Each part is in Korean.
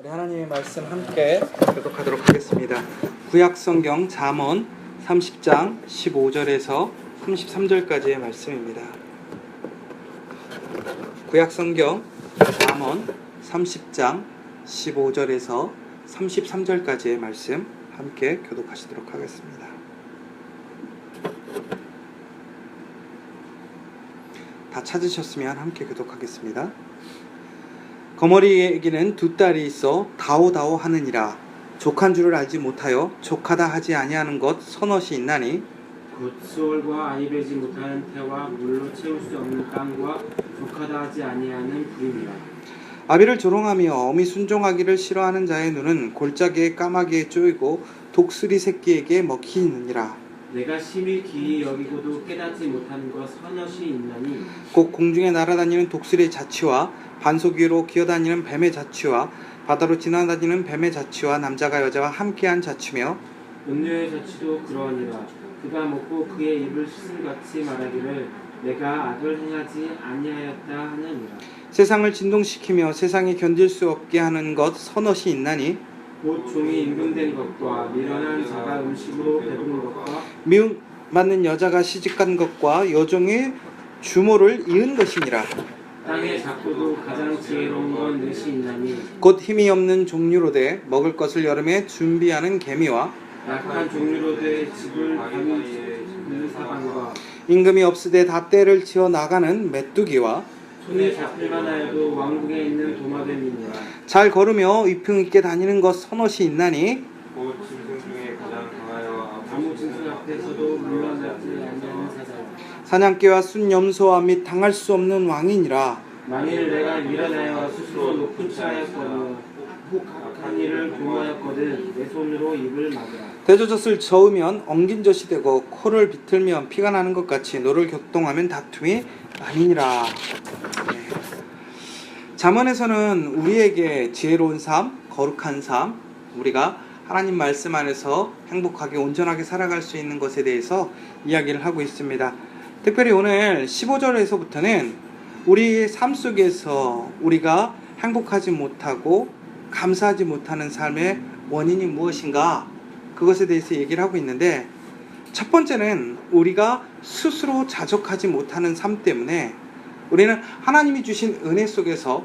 우리 하나님의 말씀 함께 교독하도록 하겠습니다. 구약성경 잠언 30장 15절에서 33절까지의 말씀입니다. 구약성경 잠언 30장 15절에서 33절까지의 말씀 함께 교독하시도록 하겠습니다. 다 찾으셨으면 함께 교독하겠습니다. 거머리에게는 두 딸이 있어 다오다오 하느니라. 족한 줄을 알지 못하여 족하다 하지 아니하는 것 서넛이 있나니 곧 수월과 아니 베지 못하는 태와 물로 채울 수 없는 땅과 족하다 하지 아니하는 불임이라. 아비를 조롱하며 어미 순종하기를 싫어하는 자의 눈은 골짜기의 까마귀에 쪼이고 독수리 새끼에게 먹히느니라. 내가 심히 기이 여기고도 깨닫지 못하는 것 서넛이 있나니 곧 공중에 날아다니는 독수리의 자취와 반석 위로 기어다니는 뱀의 자취와 바다로 지나다니는 뱀의 자취와 남자가 여자와 함께한 자취며 음료의 자취도 그러하니라. 그가 먹고 그의 입을 수술같이 말하기를 내가 악을 행하지 아니하였다 하느니라. 세상을 진동시키며 세상이 견딜 수 없게 하는 것 서넛이 있나니 곧 종이 임금된 것과 미련한 자가 음식으로 배부른 것과 미움받는 여자가 시집간 것과 여종의 주모를 이은 것이니라. 땅의 작고도 가장 지혜로운 건 넷이 있나니 곧 힘이 없는 종류로되 먹을 것을 여름에 준비하는 개미와 약한 종류로 돼 집을 가는 사방과 임금이 없으되 다 떼를 치어 나가는 메뚜기와 손에 잡힐만 하여도 왕궁에 있는 도마뱀이니라. 잘 걸으며 위풍 있게 다니는 것 서넛이 있나니 곧 짐승 중에 가장 강하여 아무 짐승 앞에서도 물러나지 아니하는 사자라. 사냥개와 순염소와 및 당할 수 없는 왕이니라. 만일 내가 미련하여 스스로 높은 차였거든 혹 악한 일을 도모하였거든 내 손으로 입을 막으라. 대저젖을 저으면 엉긴 젖이 되고 코를 비틀면 피가 나는 것 같이 노를 격동하면 다툼이 아니니라. 잠언에서는 우리에게 지혜로운 삶, 거룩한 삶, 우리가 하나님 말씀 안에서 행복하게 온전하게 살아갈 수 있는 것에 대해서 이야기를 하고 있습니다. 특별히 오늘 15절에서부터는 우리의 삶 속에서 우리가 행복하지 못하고 감사하지 못하는 삶의 원인이 무엇인가, 그것에 대해서 얘기를 하고 있는데, 첫 번째는 우리가 스스로 자족하지 못하는 삶 때문에 우리는 하나님이 주신 은혜 속에서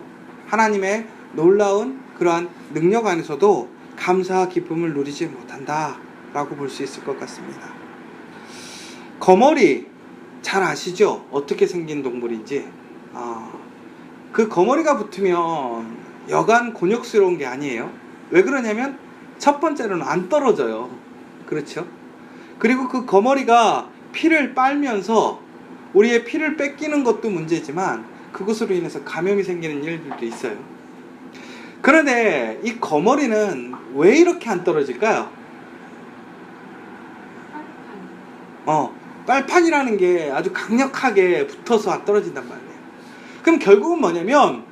하나님의 놀라운 그러한 능력 안에서도 감사와 기쁨을 누리지 못한다 라고 볼 수 있을 것 같습니다. 거머리 잘 아시죠? 어떻게 생긴 동물인지. 그 거머리가 붙으면 여간 곤욕스러운 게 아니에요. 왜 그러냐면 첫 번째로는 안 떨어져요. 그렇죠? 그리고 그 거머리가 피를 빨면서 우리의 피를 뺏기는 것도 문제지만 그것으로 인해서 감염이 생기는 일들도 있어요. 그런데 이 거머리는 왜 이렇게 안 떨어질까요? 빨판이라는 게 아주 강력하게 붙어서 안 떨어진단 말이에요. 그럼 결국은 뭐냐면,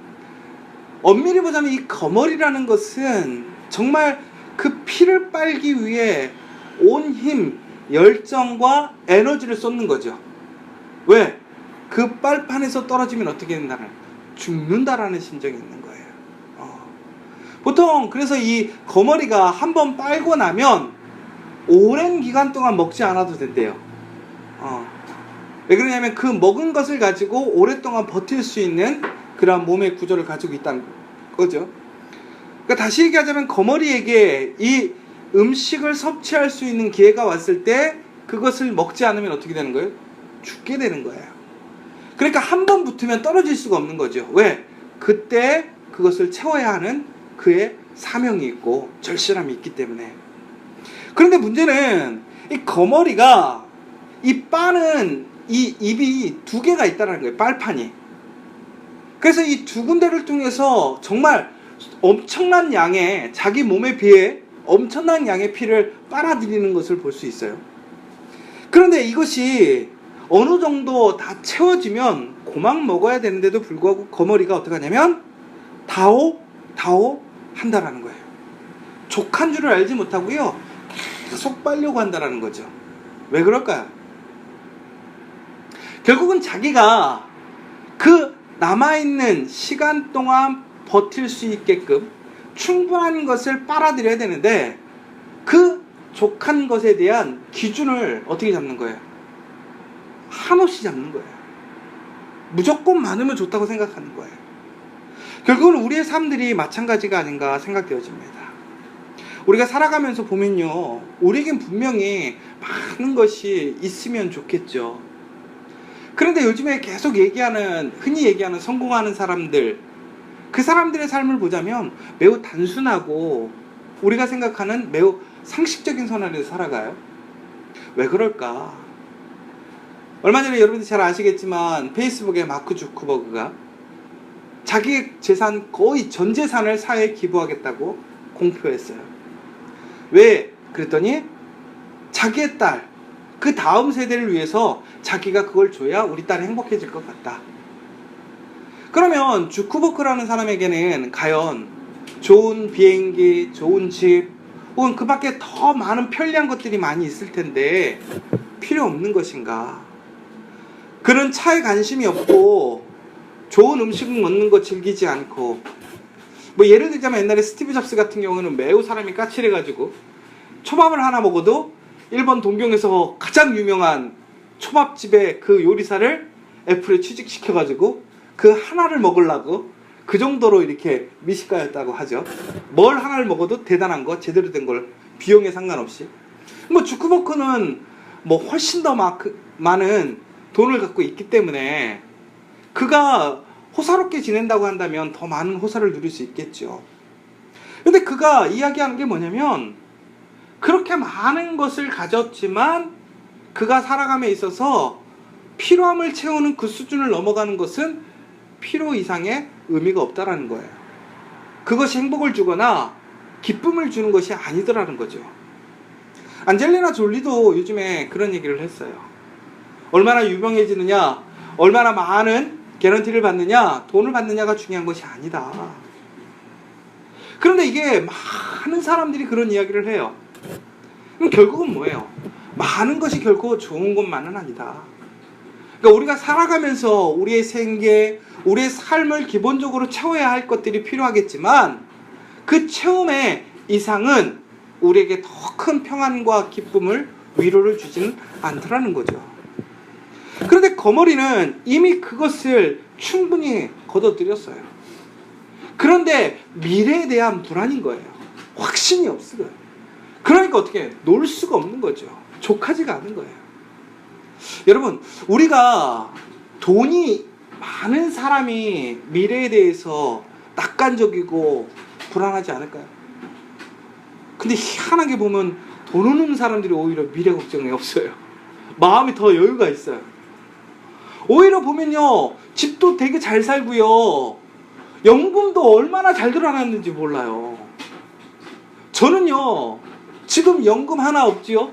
엄밀히 보자면 이 거머리라는 것은 정말 그 피를 빨기 위해 온 힘, 열정과 에너지를 쏟는 거죠. 왜? 그 빨판에서 떨어지면 어떻게 된다는, 죽는다라는 심정이 있는 거예요. 보통 그래서 이 거머리가 한번 빨고 나면 오랜 기간 동안 먹지 않아도 된대요. 왜 그러냐면 그 먹은 것을 가지고 오랫동안 버틸 수 있는 그런 몸의 구조를 가지고 있다는 거죠. 그러니까 다시 얘기하자면 거머리에게 이 음식을 섭취할 수 있는 기회가 왔을 때 그것을 먹지 않으면 어떻게 되는 거예요? 죽게 되는 거예요. 그러니까 한 번 붙으면 떨어질 수가 없는 거죠. 왜? 그때 그것을 채워야 하는 그의 사명이 있고 절실함이 있기 때문에. 그런데 문제는 이 거머리가, 이 빠는 이 입이 두 개가 있다는 거예요. 빨판이. 그래서 이 두 군데를 통해서 정말 엄청난 양의, 자기 몸에 비해 엄청난 양의 피를 빨아들이는 것을 볼 수 있어요. 그런데 이것이 어느 정도 다 채워지면 고막 먹어야 되는데도 불구하고 거머리가 어떻게 하냐면 다오 한다라는 거예요. 족한 줄을 알지 못하고요, 계속 빨려고 한다라는 거죠. 왜 그럴까요? 결국은 자기가 그 남아있는 시간 동안 버틸 수 있게끔 충분한 것을 빨아들여야 되는데 그 족한 것에 대한 기준을 어떻게 잡는 거예요? 한없이 잡는 거예요. 무조건 많으면 좋다고 생각하는 거예요. 결국은 우리의 삶들이 마찬가지가 아닌가 생각되어집니다. 우리가 살아가면서 보면요, 우리에겐 분명히 많은 것이 있으면 좋겠죠. 그런데 요즘에 계속 흔히 얘기하는 성공하는 사람들, 그 사람들의 삶을 보자면 매우 단순하고 우리가 생각하는 매우 상식적인 선언에서 살아가요. 왜 그럴까? 얼마 전에 여러분들이 잘 아시겠지만 페이스북의 마크 주커버그가 자기의 재산 거의 전 재산을 사회에 기부하겠다고 공표했어요. 왜? 그랬더니 자기의 딸, 그 다음 세대를 위해서 자기가 그걸 줘야 우리 딸이 행복해질 것 같다. 그러면 주커버그라는 사람에게는 과연 좋은 비행기, 좋은 집, 혹은 그 밖에 더 많은 편리한 것들이 많이 있을 텐데 필요 없는 것인가? 그는 차에 관심이 없고 좋은 음식 먹는 거 즐기지 않고, 뭐 예를 들자면 옛날에 스티브 잡스 같은 경우는 매우 사람이 까칠해가지고 초밥을 하나 먹어도 일본 동경에서 가장 유명한 초밥집의 그 요리사를 애플에 취직시켜가지고 그 하나를 먹으려고 그 정도로 이렇게 미식가였다고 하죠. 뭘 하나를 먹어도 대단한 거, 제대로 된 걸, 비용에 상관없이. 뭐 주커버그는 뭐 훨씬 더 많은 돈을 갖고 있기 때문에 그가 호사롭게 지낸다고 한다면 더 많은 호사를 누릴 수 있겠죠. 근데 그가 이야기하는 게 뭐냐면, 그렇게 많은 것을 가졌지만 그가 살아감에 있어서 필요함을 채우는 그 수준을 넘어가는 것은 필요 이상의 의미가 없다라는 거예요. 그것이 행복을 주거나 기쁨을 주는 것이 아니더라는 거죠. 안젤리나 졸리도 요즘에 그런 얘기를 했어요. 얼마나 유명해지느냐, 얼마나 많은 개런티를 받느냐, 돈을 받느냐가 중요한 것이 아니다. 그런데 이게 많은 사람들이 그런 이야기를 해요. 그럼 결국은 뭐예요? 많은 것이 결코 좋은 것만은 아니다. 그러니까 우리가 살아가면서 우리의 생계, 우리의 삶을 기본적으로 채워야 할 것들이 필요하겠지만 그 채움의 이상은 우리에게 더 큰 평안과 기쁨을, 위로를 주지는 않더라는 거죠. 그런데 거머리는 이미 그것을 충분히 거둬들였어요. 그런데 미래에 대한 불안인 거예요. 확신이 없어요. 그러니까 어떻게 놀 수가 없는 거죠. 족하지가 않은 거예요. 여러분, 우리가 돈이 많은 사람이 미래에 대해서 낙관적이고 불안하지 않을까요? 근데 희한하게 보면 돈 없는 사람들이 오히려 미래 걱정이 없어요. 마음이 더 여유가 있어요. 오히려 보면요, 집도 되게 잘 살고요, 연금도 얼마나 잘 들어놨는지 몰라요. 저는요, 지금 연금 하나 없지요?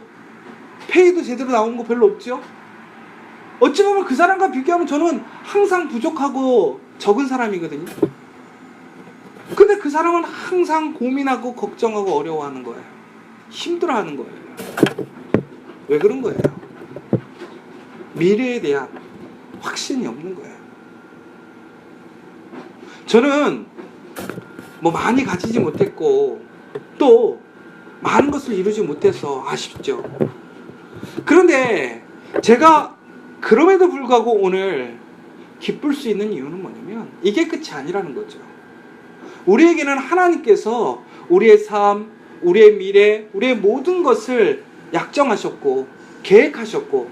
페이도 제대로 나온 거 별로 없지요? 어찌 보면 그 사람과 비교하면 저는 항상 부족하고 적은 사람이거든요. 근데 그 사람은 항상 고민하고 걱정하고 어려워하는 거예요. 힘들어하는 거예요. 왜 그런 거예요? 미래에 대한 확신이 없는 거예요. 저는 뭐 많이 가지지 못했고 또 많은 것을 이루지 못해서 아쉽죠. 그런데 제가 그럼에도 불구하고 오늘 기쁠 수 있는 이유는 뭐냐면 이게 끝이 아니라는 거죠. 우리에게는 하나님께서 우리의 삶, 우리의 미래, 우리의 모든 것을 약정하셨고 계획하셨고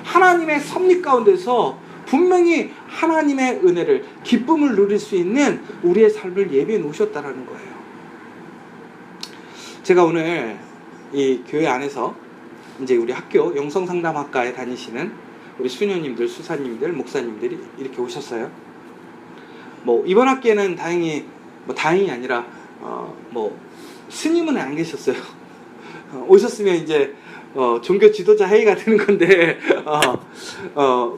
하나님의 섭리 가운데서 분명히 하나님의 은혜를, 기쁨을 누릴 수 있는 우리의 삶을 예비해 놓으셨다는 거예요. 제가 오늘 이 교회 안에서 이제 우리 학교 영성상담학과에 다니시는 우리 수녀님들, 수사님들, 목사님들이 이렇게 오셨어요. 뭐 이번 학기에는 다행히 아니라 뭐 스님은 안 계셨어요. 오셨으면 이제 종교 지도자 회의가 되는 건데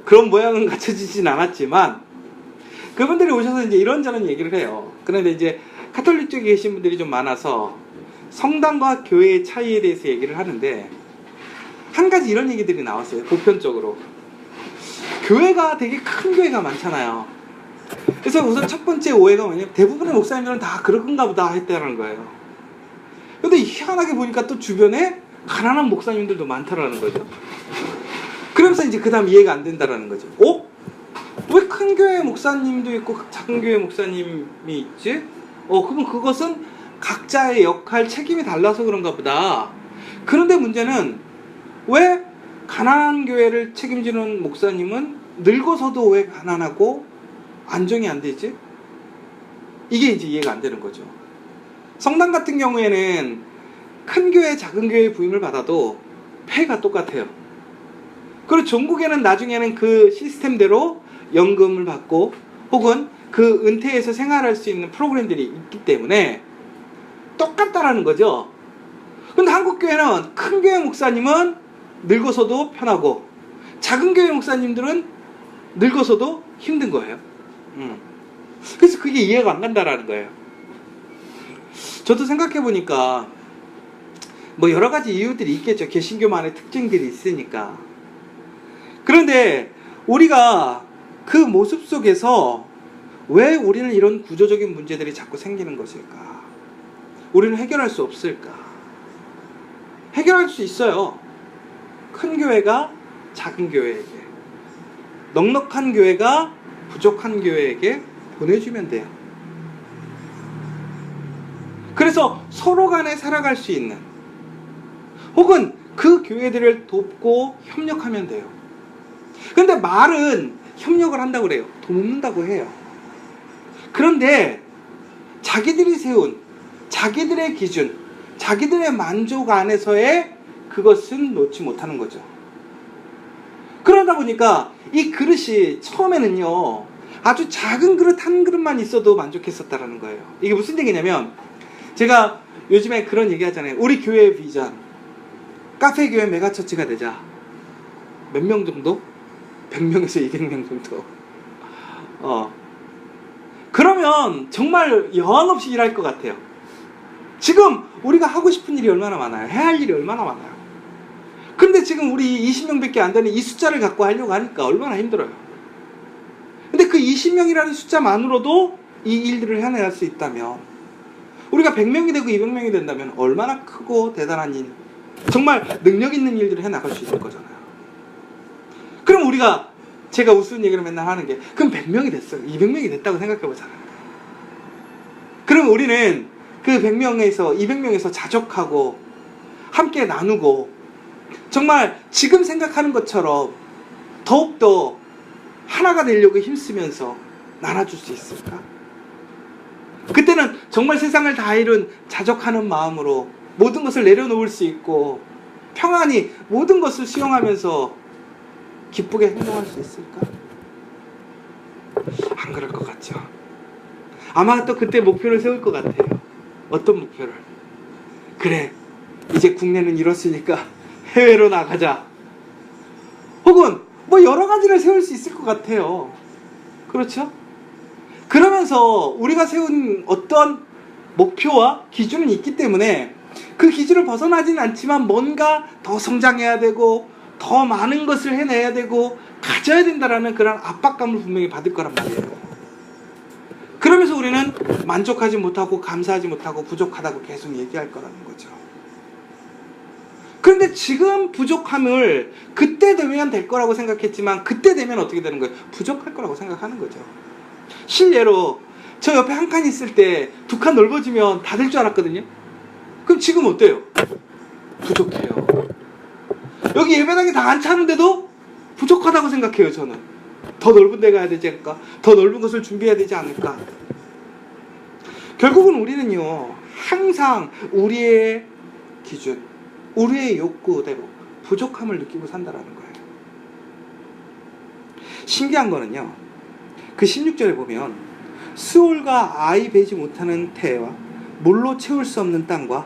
그런 모양은 갖춰지진 않았지만 그분들이 오셔서 이제 이런저런 얘기를 해요. 그런데 이제 카톨릭 쪽에 계신 분들이 좀 많아서 성당과 교회의 차이에 대해서 얘기를 하는데 한 가지 이런 얘기들이 나왔어요. 보편적으로 교회가 되게 큰 교회가 많잖아요. 그래서 우선 첫 번째 오해가 뭐냐면 대부분의 목사님들은 다 그런가 보다 했다는 거예요. 근데 희한하게 보니까 또 주변에 가난한 목사님들도 많다라는 거죠. 그러면서 이제 그 다음 이해가 안 된다라는 거죠. 왜 큰 교회 목사님도 있고 작은 교회 목사님이 있지? 그럼 그것은 각자의 역할, 책임이 달라서 그런가 보다. 그런데 문제는 왜 가난한 교회를 책임지는 목사님은 늙어서도 왜 가난하고 안정이 안 되지? 이게 이제 이해가 안 되는 거죠. 성당 같은 경우에는 큰 교회, 작은 교회 부임을 받아도 폐가 똑같아요. 그리고 종국에는 나중에는 그 시스템대로 연금을 받고 혹은 그 은퇴해서 생활할 수 있는 프로그램들이 있기 때문에 똑같다라는 거죠. 근데 한국 교회는 큰 교회 목사님은 늙어서도 편하고 작은 교회 목사님들은 늙어서도 힘든 거예요. 그래서 그게 이해가 안 간다라는 거예요. 저도 생각해 보니까 뭐 여러 가지 이유들이 있겠죠. 개신교만의 특징들이 있으니까. 그런데 우리가 그 모습 속에서 왜 우리는 이런 구조적인 문제들이 자꾸 생기는 것일까? 우리는 해결할 수 없을까? 해결할 수 있어요. 큰 교회가 작은 교회에게, 넉넉한 교회가 부족한 교회에게 보내주면 돼요. 그래서 서로 간에 살아갈 수 있는, 혹은 그 교회들을 돕고 협력하면 돼요. 근데 말은 협력을 한다고 그래요. 돕는다고 해요. 그런데 자기들이 세운 자기들의 기준, 자기들의 만족 안에서의 그것은 놓지 못하는 거죠. 그러다 보니까 이 그릇이 처음에는요, 아주 작은 그릇 한 그릇만 있어도 만족했었다라는 거예요. 이게 무슨 얘기냐면, 제가 요즘에 그런 얘기 하잖아요. 우리 교회의 비전, 카페 교회 메가처치가 되자. 몇 명 정도? 100명에서 200명 정도. 그러면 정말 여한 없이 일할 것 같아요. 지금 우리가 하고 싶은 일이 얼마나 많아요. 해야 할 일이 얼마나 많아요. 근데 지금 우리 20명밖에 안 되는 이 숫자를 갖고 하려고 하니까 얼마나 힘들어요. 근데 그 20명이라는 숫자만으로도 이 일들을 해내갈 수 있다면, 우리가 100명이 되고 200명이 된다면 얼마나 크고 대단한 일, 정말 능력 있는 일들을 해나갈 수 있을 거잖아요. 그럼 우리가, 제가 우스운 얘기를 맨날 하는 게, 그럼 100명이 됐어요. 200명이 됐다고 생각해 보잖아요. 그럼 우리는 그 100명에서 200명에서 자족하고 함께 나누고 정말 지금 생각하는 것처럼 더욱더 하나가 되려고 힘쓰면서 나눠줄 수 있을까? 그때는 정말 세상을 다 이룬 자족하는 마음으로 모든 것을 내려놓을 수 있고 평안히 모든 것을 수용하면서 기쁘게 행동할 수 있을까? 안 그럴 것 같죠. 아마 또 그때 목표를 세울 것 같아요. 어떤 목표를? 그래, 이제 국내는 이렇으니까 해외로 나가자. 혹은 뭐 여러 가지를 세울 수 있을 것 같아요. 그렇죠? 그러면서 우리가 세운 어떤 목표와 기준은 있기 때문에 그 기준을 벗어나지는 않지만 뭔가 더 성장해야 되고 더 많은 것을 해내야 되고 가져야 된다라는 그런 압박감을 분명히 받을 거란 말이에요. 그러면서 우리는 만족하지 못하고 감사하지 못하고 부족하다고 계속 얘기할 거라는 거죠. 그런데 지금 부족함을 그때 되면 될 거라고 생각했지만 그때 되면 어떻게 되는 거예요? 부족할 거라고 생각하는 거죠. 실례로 저 옆에 한 칸 있을 때 두 칸 넓어지면 다 될 줄 알았거든요. 그럼 지금 어때요? 부족해요. 여기 예배당이 다 안 차는데도 부족하다고 생각해요. 저는 더 넓은 데 가야 되지 않을까? 더 넓은 것을 준비해야 되지 않을까? 결국은 우리는요, 항상 우리의 기준, 우리의 욕구대로 부족함을 느끼고 산다라는 거예요. 신기한 거는요, 그 16절에 보면 수올과 아이 베지 못하는 태와 물로 채울 수 없는 땅과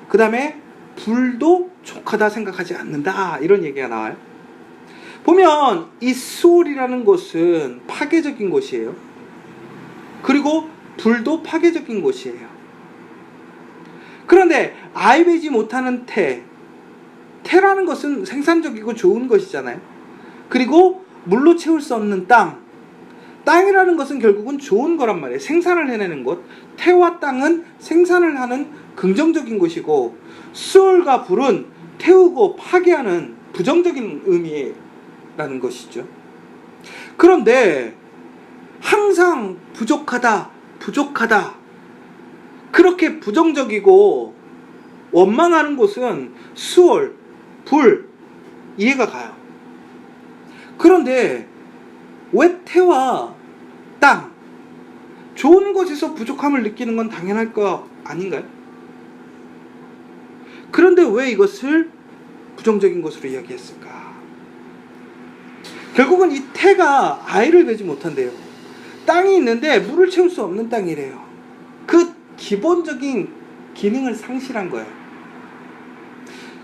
그 다음에 불도 족하다 생각하지 않는다, 이런 얘기가 나와요. 보면 이 수올이라는 곳은 파괴적인 곳이에요. 그리고 불도 파괴적인 곳이에요. 그런데 아이 베지 못하는 태라는 것은 생산적이고 좋은 것이잖아요. 그리고 물로 채울 수 없는 땅, 땅이라는 것은 결국은 좋은 거란 말이에요. 생산을 해내는 것. 태와 땅은 생산을 하는 긍정적인 것이고, 수월과 불은 태우고 파괴하는 부정적인 의미라는 것이죠. 그런데 항상 부족하다, 부족하다, 그렇게 부정적이고 원망하는 곳은 수월, 불, 이해가 가요. 그런데 왜 태와 땅, 좋은 것에서 부족함을 느끼는 건 당연할 거 아닌가요? 그런데 왜 이것을 부정적인 것으로 이야기했을까? 결국은 이 태가 아이를 배지 못한대요. 땅이 있는데 물을 채울 수 없는 땅이래요. 그 기본적인 기능을 상실한 거예요.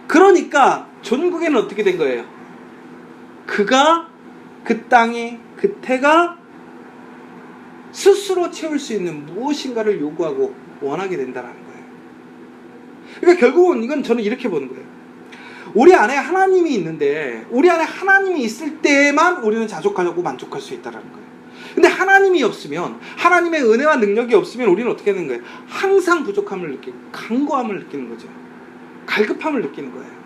그러니까 전국에는 어떻게 된 거예요? 그 땅이, 그 태가 스스로 채울 수 있는 무엇인가를 요구하고 원하게 된다는 거예요. 그러니까 결국은 이건 저는 이렇게 보는 거예요. 우리 안에 하나님이 있는데, 우리 안에 하나님이 있을 때만 우리는 자족하려고 만족할 수 있다는 거예요. 근데 하나님이 없으면, 하나님의 은혜와 능력이 없으면 우리는 어떻게 되는 거예요? 항상 부족함을 느끼고 간고함을 느끼는 거죠. 갈급함을 느끼는 거예요.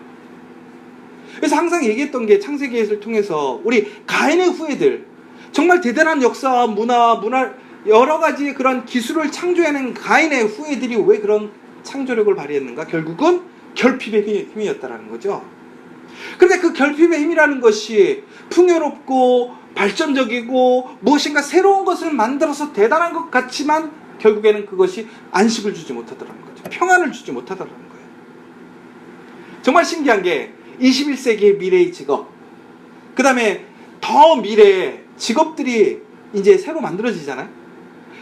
그래서 항상 얘기했던 게, 창세기를 통해서 우리 가인의 후예들, 정말 대단한 역사와 문화 여러 가지 그런 기술을 창조해낸 가인의 후예들이 왜 그런 창조력을 발휘했는가? 결국은 결핍의 힘이었다라는 거죠. 그런데 그 결핍의 힘이라는 것이 풍요롭고 발전적이고 무엇인가 새로운 것을 만들어서 대단한 것 같지만 결국에는 그것이 안식을 주지 못하더라는 거죠. 평안을 주지 못하더라는 거예요. 정말 신기한 게 21세기의 미래의 직업, 그 다음에 더 미래의 직업들이 이제 새로 만들어지잖아요.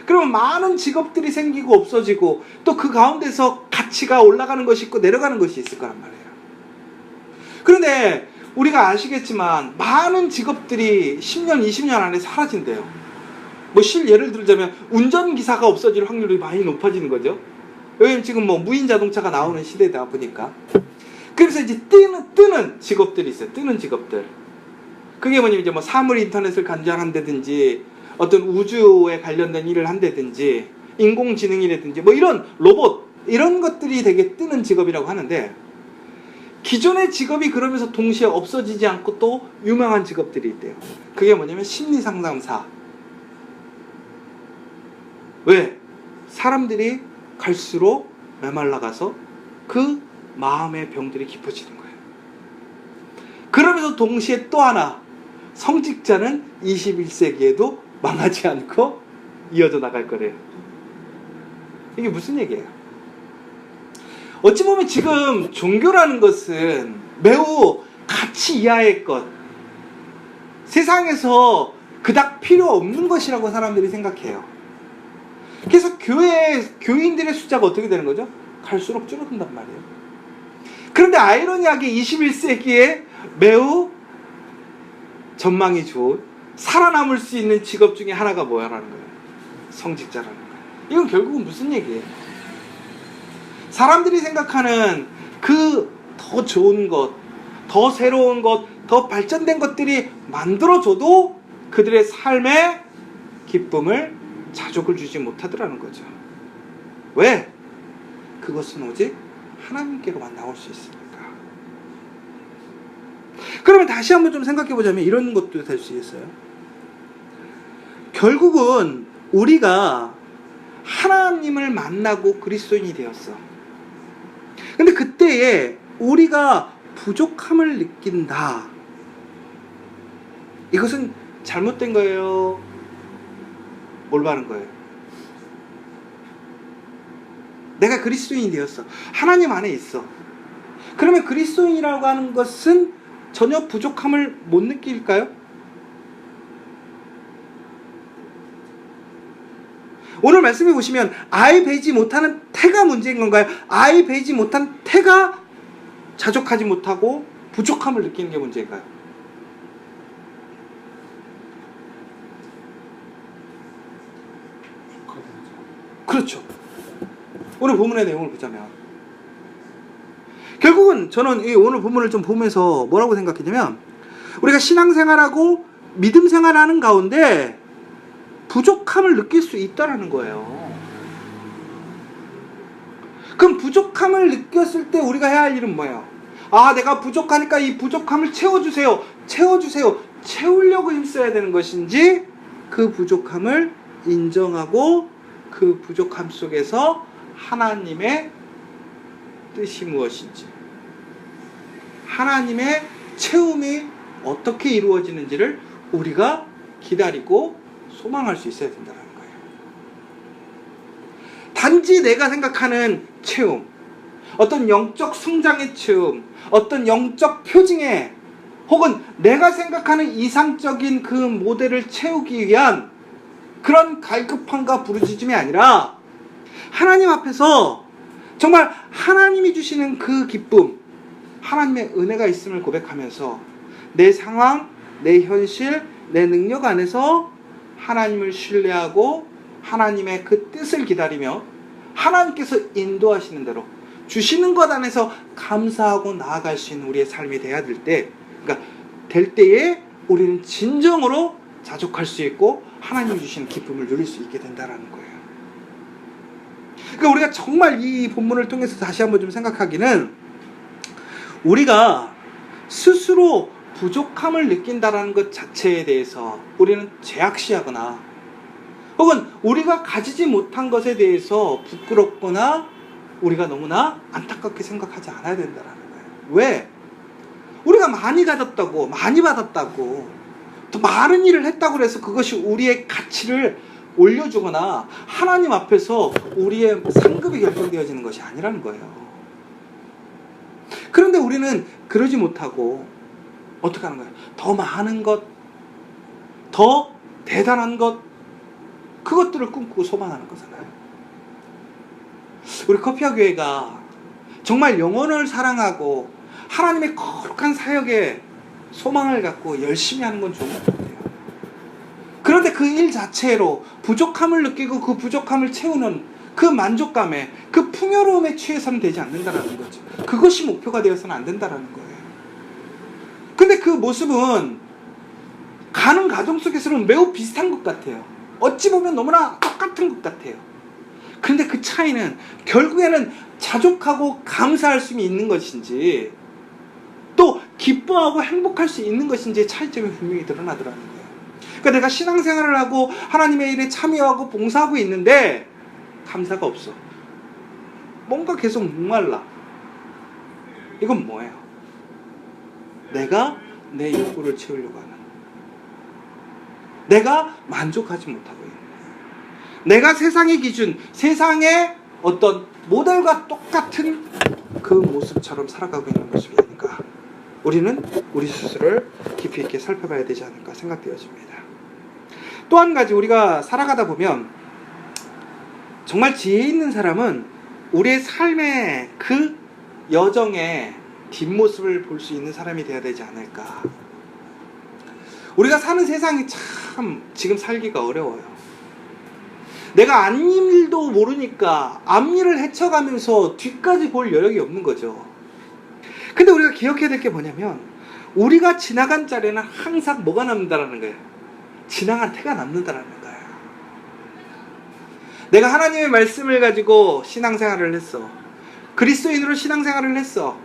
그러면 많은 직업들이 생기고 없어지고 또 그 가운데서 가치가 올라가는 것이 있고 내려가는 것이 있을 거란 말이에요. 그런데 우리가 아시겠지만 많은 직업들이 10년, 20년 안에 사라진대요. 뭐 예를 들자면 운전기사가 없어질 확률이 많이 높아지는 거죠. 왜냐면 지금 뭐 무인 자동차가 나오는 시대다 보니까. 그래서 이제 뜨는 직업들이 있어요. 뜨는 직업들. 그게 뭐냐면 이제 뭐 사물 인터넷을 관장한다든지 어떤 우주에 관련된 일을 한다든지 인공지능이라든지 뭐 이런 로봇 이런 것들이 되게 뜨는 직업이라고 하는데, 기존의 직업이 그러면서 동시에 없어지지 않고 또 유명한 직업들이 있대요. 그게 뭐냐면 심리상담사. 왜? 사람들이 갈수록 메말라가서 그 마음의 병들이 깊어지는 거예요. 그러면서 동시에 또 하나, 성직자는 21세기에도 망하지 않고 이어져 나갈 거래요. 이게 무슨 얘기예요? 어찌 보면 지금 종교라는 것은 매우 가치 이하의 것, 세상에서 그닥 필요 없는 것이라고 사람들이 생각해요. 그래서 교인들의 숫자가 어떻게 되는 거죠? 갈수록 줄어든단 말이에요. 그런데 아이러니하게 21세기에 매우 전망이 좋은, 살아남을 수 있는 직업 중에 하나가 뭐야라는 거예요? 성직자라는 거예요. 이건 결국은 무슨 얘기예요? 사람들이 생각하는 그 더 좋은 것, 더 새로운 것, 더 발전된 것들이 만들어줘도 그들의 삶에 기쁨을, 자족을 주지 못하더라는 거죠. 왜? 그것은 오직 하나님께로만 나올 수 있으니까. 그러면 다시 한번 좀 생각해 보자면 이런 것도 될 수 있어요. 결국은 우리가 하나님을 만나고 그리스도인이 되었어. 근데 그때에 우리가 부족함을 느낀다. 이것은 잘못된 거예요? 올바른 거예요? 내가 그리스도인이 되었어. 하나님 안에 있어. 그러면 그리스도인이라고 하는 것은 전혀 부족함을 못 느낄까요? 오늘 말씀해 보시면 아이 베지 못하는 태가 문제인 건가요? 아이 베지 못한 태가 자족하지 못하고 부족함을 느끼는 게 문제인가요? 그렇죠. 오늘 본문의 내용을 보자면 결국은 저는 이 오늘 본문을 좀 보면서 뭐라고 생각했냐면, 우리가 신앙생활하고 믿음 생활하는 가운데 부족함을 느낄 수 있다라는 거예요. 그럼 부족함을 느꼈을 때 우리가 해야 할 일은 뭐예요? 아, 내가 부족하니까 이 부족함을 채워주세요. 채워주세요. 채우려고 힘써야 되는 것인지, 그 부족함을 인정하고 그 부족함 속에서 하나님의 뜻이 무엇인지, 하나님의 채움이 어떻게 이루어지는지를 우리가 기다리고 소망할 수 있어야 된다는 거예요. 단지 내가 생각하는 채움, 어떤 영적 성장의 채움, 어떤 영적 표징의, 혹은 내가 생각하는 이상적인 그 모델을 채우기 위한 그런 갈급함과 부르짖음이 아니라, 하나님 앞에서 정말 하나님이 주시는 그 기쁨, 하나님의 은혜가 있음을 고백하면서 내 상황, 내 현실, 내 능력 안에서 하나님을 신뢰하고 하나님의 그 뜻을 기다리며 하나님께서 인도하시는 대로 주시는 것 안에서 감사하고 나아갈 수 있는 우리의 삶이 돼야 될 때, 그러니까 될 때에 우리는 진정으로 자족할 수 있고 하나님이 주시는 기쁨을 누릴 수 있게 된다는 거예요. 그러니까 우리가 정말 이 본문을 통해서 다시 한번 좀 생각하기는, 우리가 스스로 부족함을 느낀다라는 것 자체에 대해서 우리는 죄악시하거나, 혹은 우리가 가지지 못한 것에 대해서 부끄럽거나 우리가 너무나 안타깝게 생각하지 않아야 된다는 거예요. 왜? 우리가 많이 가졌다고, 많이 받았다고, 더 많은 일을 했다고 해서 그것이 우리의 가치를 올려주거나 하나님 앞에서 우리의 상급이 결정되어지는 것이 아니라는 거예요. 그런데 우리는 그러지 못하고 어떻게 하는 거예요? 더 많은 것, 더 대단한 것, 그것들을 꿈꾸고 소망하는 거잖아요. 우리 커피아 교회가 정말 영혼을 사랑하고 하나님의 거룩한 사역에 소망을 갖고 열심히 하는 건 좋은 것 같아요. 그런데 그 일 자체로 부족함을 느끼고 그 부족함을 채우는 그 만족감에, 그 풍요로움에 취해서는 되지 않는다라는 거죠. 그것이 목표가 되어서는 안 된다라는 거예요. 근데 그 모습은 가는 가정 속에서는 매우 비슷한 것 같아요. 어찌 보면 너무나 똑같은 것 같아요. 그런데 그 차이는 결국에는 자족하고 감사할 수 있는 것인지, 또 기뻐하고 행복할 수 있는 것인지의 차이점이 분명히 드러나더라는 거예요. 그러니까 내가 신앙생활을 하고 하나님의 일에 참여하고 봉사하고 있는데 감사가 없어. 뭔가 계속 목말라. 이건 뭐예요? 내가 내 욕구를 채우려고 하는, 내가 만족하지 못하고 있는, 내가 세상의 기준, 세상의 어떤 모델과 똑같은 그 모습처럼 살아가고 있는 모습이 아닌가. 우리는 우리 스스로를 깊이 있게 살펴봐야 되지 않을까 생각되어집니다. 또 한 가지, 우리가 살아가다 보면 정말 지혜 있는 사람은 우리의 삶의 그 여정의 뒷모습을 볼 수 있는 사람이 되어야 되지 않을까. 우리가 사는 세상이 참 지금 살기가 어려워요. 내가 앞일도 모르니까 앞일을 헤쳐가면서 뒤까지 볼 여력이 없는 거죠. 근데 우리가 기억해야 될 게 뭐냐면, 우리가 지나간 자리에는 항상 뭐가 남는다라는 거예요? 지나간 태가 남는다라는 거예요. 내가 하나님의 말씀을 가지고 신앙생활을 했어. 그리스도인으로 신앙생활을 했어.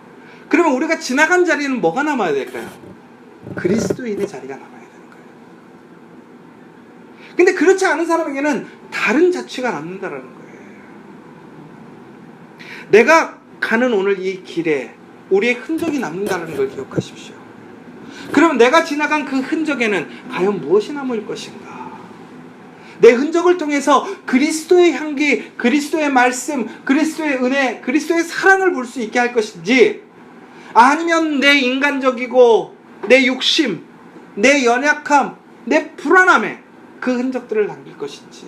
그러면 우리가 지나간 자리에는 뭐가 남아야 될까요? 그리스도인의 자리가 남아야 되는 거예요. 근데 그렇지 않은 사람에게는 다른 자취가 남는다라는 거예요. 내가 가는 오늘 이 길에 우리의 흔적이 남는다는 걸 기억하십시오. 그러면 내가 지나간 그 흔적에는 과연 무엇이 남을 것인가? 내 흔적을 통해서 그리스도의 향기, 그리스도의 말씀, 그리스도의 은혜, 그리스도의 사랑을 볼 수 있게 할 것인지, 아니면 내 인간적이고 내 욕심, 내 연약함, 내 불안함에 그 흔적들을 남길 것인지,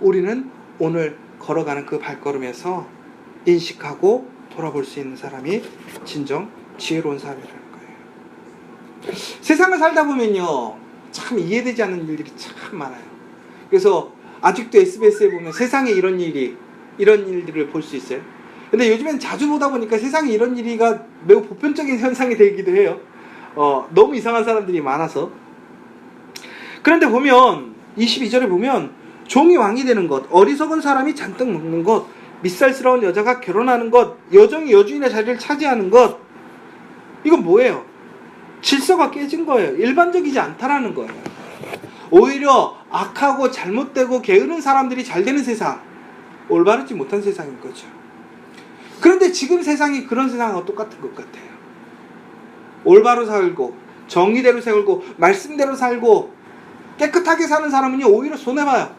우리는 오늘 걸어가는 그 발걸음에서 인식하고 돌아볼 수 있는 사람이 진정 지혜로운 사람이라는 거예요. 세상을 살다 보면요, 참 이해되지 않는 일들이 참 많아요. 그래서 아직도 SBS에 보면 세상에 이런 일들을 볼 수 있어요. 근데 요즘엔 자주 보다 보니까 세상에 이런 일이가 매우 보편적인 현상이 되기도 해요. 너무 이상한 사람들이 많아서. 그런데 보면 22절에 보면 종이 왕이 되는 것, 어리석은 사람이 잔뜩 먹는 것, 밉살스러운 여자가 결혼하는 것, 여종이 여주인의 자리를 차지하는 것, 이건 뭐예요? 질서가 깨진 거예요. 일반적이지 않다라는 거예요. 오히려 악하고 잘못되고 게으른 사람들이 잘 되는 세상, 올바르지 못한 세상인 거죠. 그런데 지금 세상이 그런 세상과 똑같은 것 같아요. 올바로 살고 정의대로 살고 말씀대로 살고 깨끗하게 사는 사람은요 오히려 손해봐요.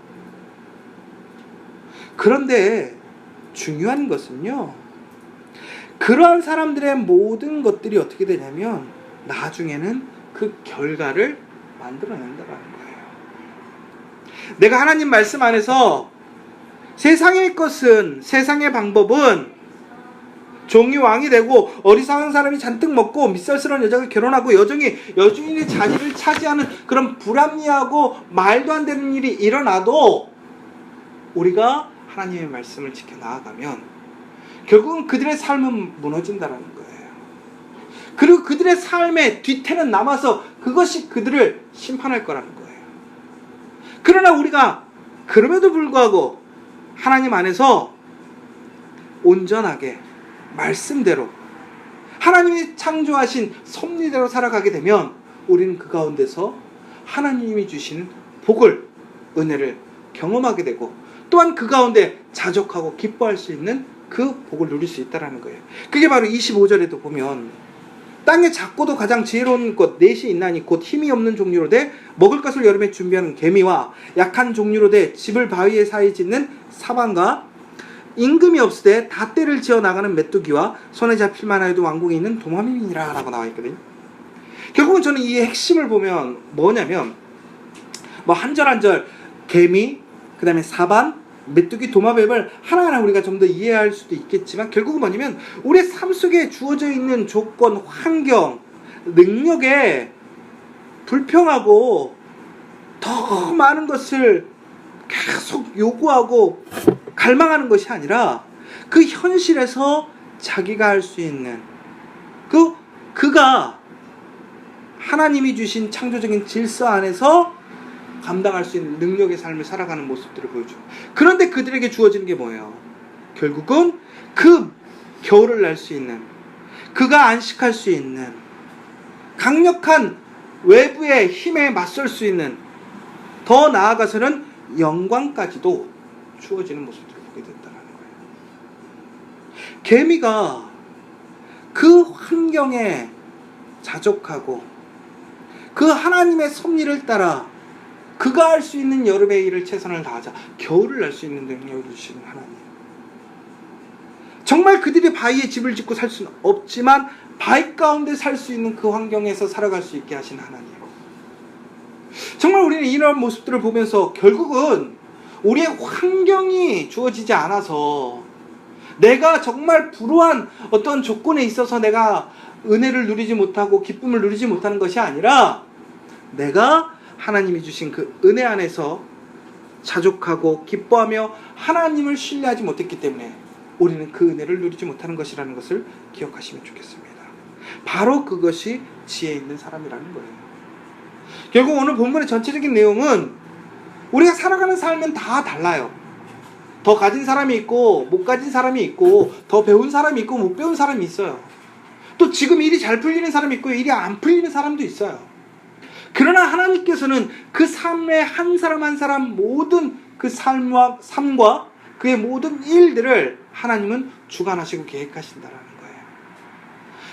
그런데 중요한 것은요, 그러한 사람들의 모든 것들이 어떻게 되냐면 나중에는 그 결과를 만들어낸다는 거예요. 내가 하나님 말씀 안에서 세상의 것은, 세상의 방법은 종이 왕이 되고 어리석은 사람이 잔뜩 먹고 밉살스러운 여자가 결혼하고 여종이 여주인의 자리를 차지하는 그런 불합리하고 말도 안 되는 일이 일어나도 우리가 하나님의 말씀을 지켜 나아가면 결국은 그들의 삶은 무너진다는 거예요. 그리고 그들의 삶의 뒤태는 남아서 그것이 그들을 심판할 거라는 거예요. 그러나 우리가 그럼에도 불구하고 하나님 안에서 온전하게 말씀대로 하나님이 창조하신 섭리대로 살아가게 되면 우리는 그 가운데서 하나님이 주시는 복을, 은혜를 경험하게 되고 또한 그 가운데 자족하고 기뻐할 수 있는 그 복을 누릴 수 있다는 거예요. 그게 바로 25절에도 보면 땅에 작고도 가장 지혜로운 것 넷이 있나니 곧 힘이 없는 종류로 돼 먹을 것을 여름에 준비하는 개미와 약한 종류로 돼 집을 바위 사이에 짓는 사방과 임금이 없으되 닷대를 지어 나가는 메뚜기와 손에 잡힐만 하여도 왕궁에 있는 도마뱀이니라 라고 나와 있거든요. 결국은 저는 이 핵심을 보면 뭐냐면 뭐 한 절 한 절 개미, 그 다음에 사반, 메뚜기, 도마뱀을 하나하나 우리가 좀 더 이해할 수도 있겠지만 결국은 뭐냐면 우리의 삶 속에 주어져 있는 조건, 환경, 능력에 불평하고 더 많은 것을 계속 요구하고 갈망하는 것이 아니라 그 현실에서 자기가 할 수 있는 그가 하나님이 주신 창조적인 질서 안에서 감당할 수 있는 능력의 삶을 살아가는 모습들을 보여줘요. 그런데 그들에게 주어지는 게 뭐예요? 결국은 그 겨울을 날 수 있는, 그가 안식할 수 있는, 강력한 외부의 힘에 맞설 수 있는, 더 나아가서는 영광까지도 주어지는 모습들을 보게 된다는 거예요. 개미가 그 환경에 자족하고 그 하나님의 섭리를 따라 그가 할 수 있는 여름의 일을 최선을 다하자 겨울을 날 수 있는 능력을 주시는 하나님. 정말 그들이 바위에 집을 짓고 살 수는 없지만 바위 가운데 살 수 있는 그 환경에서 살아갈 수 있게 하신 하나님. 정말 우리는 이런 모습들을 보면서 결국은 우리의 환경이 주어지지 않아서 내가 정말 불우한 어떤 조건에 있어서 내가 은혜를 누리지 못하고 기쁨을 누리지 못하는 것이 아니라 내가 하나님이 주신 그 은혜 안에서 자족하고 기뻐하며 하나님을 신뢰하지 못했기 때문에 우리는 그 은혜를 누리지 못하는 것이라는 것을 기억하시면 좋겠습니다. 바로 그것이 지혜 있는 사람이라는 거예요. 결국 오늘 본문의 전체적인 내용은 우리가 살아가는 삶은 다 달라요. 더 가진 사람이 있고 못 가진 사람이 있고 더 배운 사람이 있고 못 배운 사람이 있어요. 또 지금 일이 잘 풀리는 사람이 있고 일이 안 풀리는 사람도 있어요. 그러나 하나님께서는 그 삶의 한 사람 한 사람 모든 그 삶과 그의 모든 일들을 하나님은 주관하시고 계획하신다라는 거예요.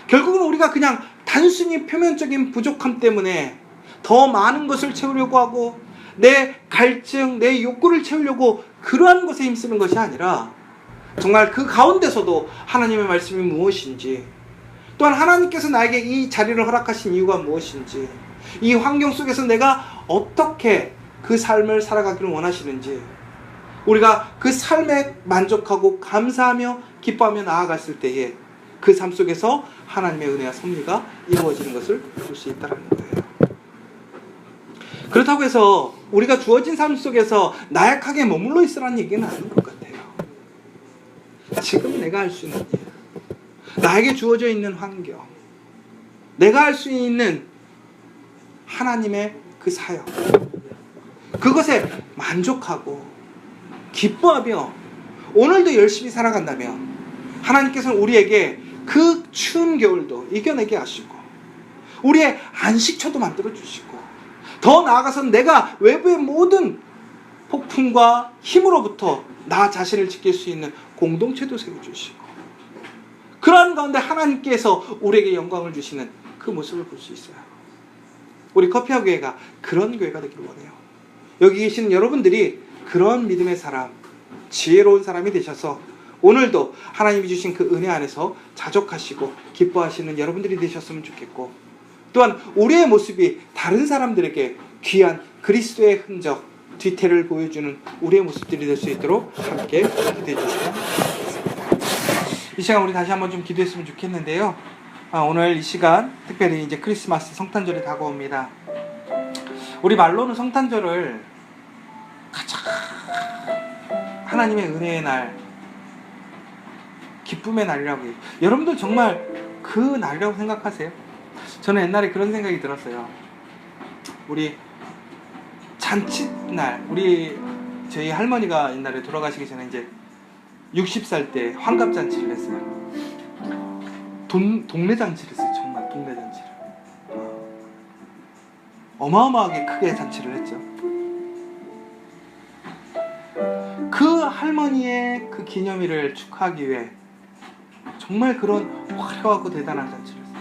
결국은 우리가 그냥 단순히 표면적인 부족함 때문에 더 많은 것을 채우려고 하고 내 갈증, 내 욕구를 채우려고 그러한 것에 힘쓰는 것이 아니라 정말 그 가운데서도 하나님의 말씀이 무엇인지, 또한 하나님께서 나에게 이 자리를 허락하신 이유가 무엇인지, 이 환경 속에서 내가 어떻게 그 삶을 살아가기를 원하시는지, 우리가 그 삶에 만족하고 감사하며 기뻐하며 나아갔을 때에 그 삶 속에서 하나님의 은혜와 섭리가 이루어지는 것을 볼 수 있다는 거예요. 그렇다고 해서 우리가 주어진 삶 속에서 나약하게 머물러 있으라는 얘기는 아닌 것 같아요. 지금 내가 할 수 있는 일, 나에게 주어져 있는 환경, 내가 할 수 있는 하나님의 그 사역, 그것에 만족하고 기뻐하며 오늘도 열심히 살아간다면 하나님께서는 우리에게 그 추운 겨울도 이겨내게 하시고 우리의 안식처도 만들어 주시고 더 나아가서는 내가 외부의 모든 폭풍과 힘으로부터 나 자신을 지킬 수 있는 공동체도 세워주시고 그러한 가운데 하나님께서 우리에게 영광을 주시는 그 모습을 볼 수 있어요. 우리 커피와 교회가 그런 교회가 되기를 원해요. 여기 계시는 여러분들이 그런 믿음의 사람, 지혜로운 사람이 되셔서 오늘도 하나님이 주신 그 은혜 안에서 자족하시고 기뻐하시는 여러분들이 되셨으면 좋겠고 또한 우리의 모습이 다른 사람들에게 귀한 그리스도의 흔적, 뒤태를 보여주는 우리의 모습들이 될 수 있도록 함께 기도해 주시면 좋겠습니다. 이 시간 우리 다시 한번 좀 기도했으면 좋겠는데요. 오늘 이 시간 특별히 이제 크리스마스 성탄절이 다가옵니다. 우리 말로는 성탄절을 가장 하나님의 은혜의 날, 기쁨의 날이라고 해요. 여러분들 정말 그 날이라고 생각하세요? 저는 옛날에 그런 생각이 들었어요. 우리 잔칫날, 저희 할머니가 옛날에 돌아가시기 전에 이제 60살 때 환갑잔치를 했어요. 동네잔치를 했어요. 정말 동네잔치를. 어마어마하게 크게 잔치를 했죠. 그 할머니의 그 기념일을 축하하기 위해 정말 그런 화려하고 대단한 잔치를 했어요.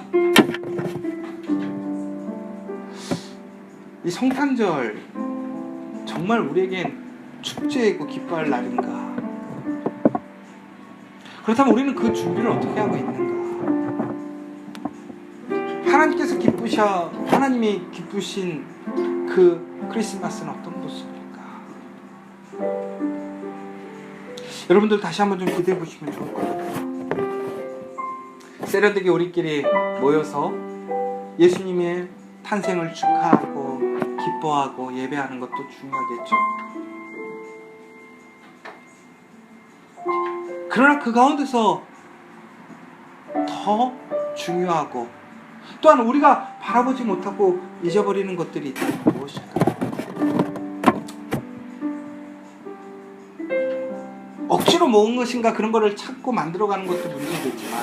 이 성탄절 정말 우리에겐 축제이고 기뻐할 날인가? 그렇다면 우리는 그 준비를 어떻게 하고 있는가? 하나님이 기쁘신 그 크리스마스는 어떤 모습일까? 여러분들 다시 한번 좀 기대해 보시면 좋을 것 같아요. 세련되게 우리끼리 모여서 예수님의 탄생을 축하하고 기뻐하고 예배하는 것도 중요하겠죠. 그러나 그 가운데서 더 중요하고 또한 우리가 바라보지 못하고 잊어버리는 것들이 있다면 무엇일까? 억지로 모은 것인가 그런 거를 찾고 만들어가는 것도 문제겠지만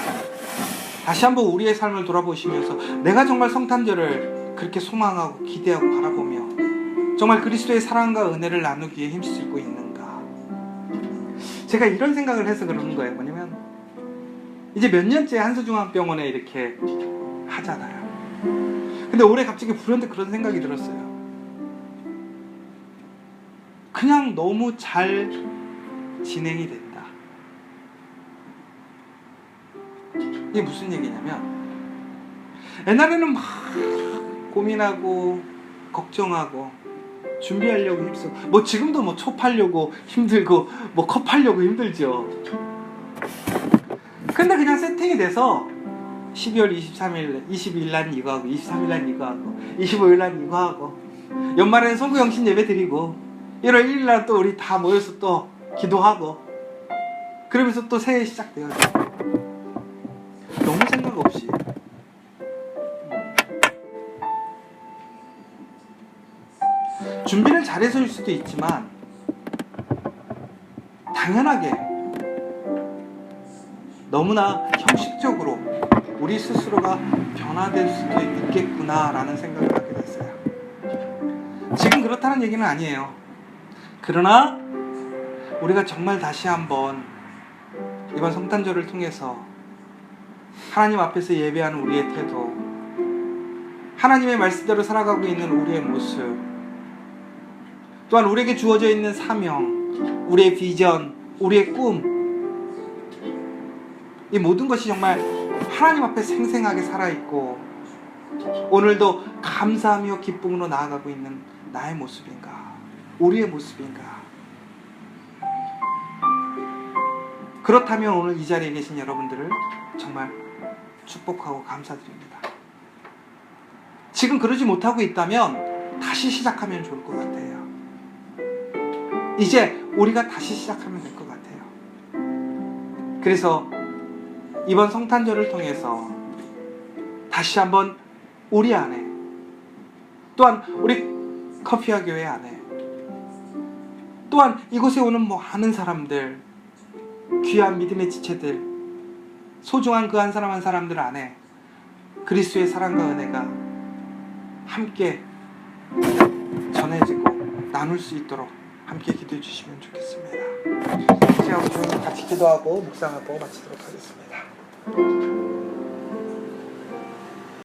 다시 한번 우리의 삶을 돌아보시면서 내가 정말 성탄절을 그렇게 소망하고 기대하고 바라보며 정말 그리스도의 사랑과 은혜를 나누기에 힘쓰고 있는가? 제가 이런 생각을 해서 그러는 거예요. 뭐냐면 이제 몇 년째 한서중앙병원에 이렇게 하잖아요. 근데 올해 갑자기 불현듯 그런 생각이 들었어요. 그냥 너무 잘 진행이 된다. 이게 무슨 얘기냐면 옛날에는 막 고민하고 걱정하고 준비하려고 힘쓰고 뭐 지금도 뭐 초 팔려고 힘들고 뭐 컵 팔려고 힘들죠. 근데 그냥 세팅이 돼서 12월 23일, 22일 날 이거 하고 23일 날 이거 하고 25일 날 이거 하고 연말에는 성구영신 예배 드리고 1월 1일 날 또 우리 다 모여서 또 기도하고 그러면서 또 새해 시작돼요. 너무 생각 없이 준비를 잘해서일 수도 있지만 당연하게 너무나 형식적으로 우리 스스로가 변화될 수도 있겠구나라는 생각을 하게 됐어요. 지금 그렇다는 얘기는 아니에요. 그러나 우리가 정말 다시 한번 이번 성탄절을 통해서 하나님 앞에서 예배하는 우리의 태도, 하나님의 말씀대로 살아가고 있는 우리의 모습, 또한 우리에게 주어져 있는 사명, 우리의 비전, 우리의 꿈, 이 모든 것이 정말 하나님 앞에 생생하게 살아있고 오늘도 감사하며 기쁨으로 나아가고 있는 나의 모습인가? 우리의 모습인가? 그렇다면 오늘 이 자리에 계신 여러분들을 정말 축복하고 감사드립니다. 지금 그러지 못하고 있다면 다시 시작하면 좋을 것 같아요. 이제 우리가 다시 시작하면 될 것 같아요. 그래서 이번 성탄절을 통해서 다시 한번 우리 안에 또한 우리 커피와 교회 안에 또한 이곳에 오는 많은 사람들, 귀한 믿음의 지체들, 소중한 그 한 사람 한 사람들 안에 그리스도의 사랑과 은혜가 함께 전해지고 나눌 수 있도록 함께 기도해 주시면 좋겠습니다. 제가 같이 기도하고 묵상하고 마치도록 하겠습니다.